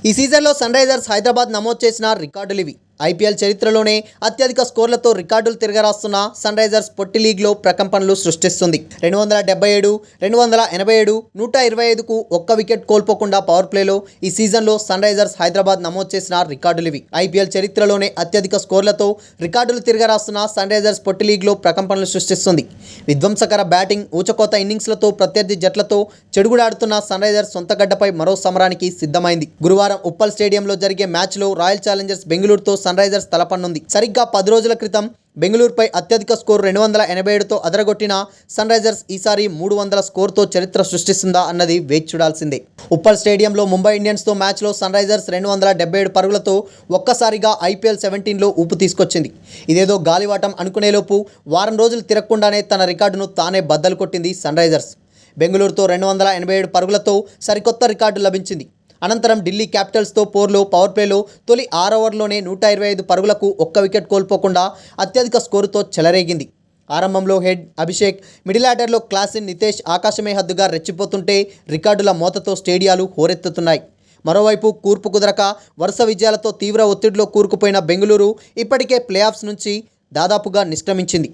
ఈ సీజన్లో sun Risers Hyderabad నమోదు చేసిన రికార్డులు ఇవి. ఐపీఎల్ చరిత్రలోనే అత్యధిక స్కోర్లతో రికార్డులు తిరగరాస్తున్న సన్ రైజర్స్ పొట్టి లీగ్లో ప్రకంపనలు సృష్టిస్తుంది. 277, 287, 125కు ఒక్క వికెట్ కోల్పోకుండా పవర్ ప్లేలో ఈ సీజన్లో సన్ రైజర్స్ హైదరాబాద్ నమోదు చేసిన రికార్డులు ఇవి. ఐపీఎల్ చరిత్రలోనే అత్యధిక స్కోర్లతో రికార్డులు తిరగరాస్తున్న సన్ రైజర్స్ పొట్టి లీగ్లో ప్రకంపనలు సృష్టిస్తుంది. విధ్వంసకర బ్యాటింగ్, ఊచకోత ఇన్నింగ్స్లతో ప్రత్యర్థి జట్లతో చెడుగుడాడుతున్న సన్ రైజర్స్ సొంత గడ్డపై మరో సమరానికి సిద్ధమైంది. గురువారం ఉప్పల్ స్టేడియంలో జరిగే మ్యాచ్లో రాయల్ ఛాలెంజర్స్ బెంగళూరుతో సన్ రైజర్స్ తలపనుంది. సరిగ్గా 10 రోజుల క్రితం బెంగళూరుపై అత్యధిక స్కోర్ 287తో అదరగొట్టిన సన్ రైజర్స్ ఈసారి 300 స్కోర్తో చరిత్ర సృష్టిస్తుందా అన్నది వేచి చూడాల్సిందే. ఉప్పల్ స్టేడియంలో ముంబై ఇండియన్స్తో మ్యాచ్లో సన్ రైజర్స్ 277 పరుగులతో ఒక్కసారిగా ఐపీఎల్ 17లో ఊపు తీసుకొచ్చింది. ఇదేదో గాలివాటం అనుకునేలోపు వారం రోజులు తిరగకుండానే తన రికార్డును తానే బద్దలు కొట్టింది సన్ రైజర్స్. బెంగళూరుతో 287 పరుగులతో సరికొత్త రికార్డు లభించింది. అనంతరం ఢిల్లీ క్యాపిటల్స్తో పోర్లో పవర్ ప్లేలో తొలి 6 ఓవర్లోనే 125 పరుగులకు ఒక్క వికెట్ కోల్పోకుండా అత్యధిక స్కోరుతో చెలరేగింది. ఆరంభంలో హెడ్ అభిషేక్, మిడిల్ ఆర్డర్లో క్లాసిన్, నితేష్ ఆకాశమే హద్దుగా రెచ్చిపోతుంటే రికార్డుల మోతతో స్టేడియాలు హోరెత్తుతున్నాయి. మరోవైపు కూర్పు కుదరక వరుస విజయాలతో తీవ్ర ఒత్తిడిలో కూరుకుపోయిన బెంగళూరు ఇప్పటికే ప్లే ఆఫ్స్ నుంచి దాదాపుగా నిష్క్రమించింది.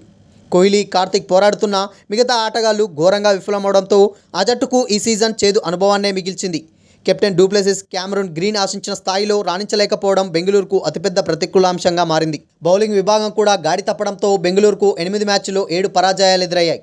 కోహ్లీ, కార్తిక్ పోరాడుతున్న మిగతా ఆటగాళ్లు ఘోరంగా విఫలమవడంతో ఆ జట్టుకు ఈ సీజన్ చేదు అనుభవాన్నే మిగిల్చింది. కెప్టెన్ డూప్లెసిస్, క్యామరూన్ గ్రీన్ ఆశించిన స్థాయిలో రాణించలేకపోవడం బెంగళూరుకు అతిపెద్ద ప్రతికూలాంశంగా మారింది. బౌలింగ్ విభాగం కూడా గాడి తప్పడంతో బెంగళూరుకు 8 మ్యాచ్ల్లో 7 పరాజయాలు ఎదురయ్యాయి.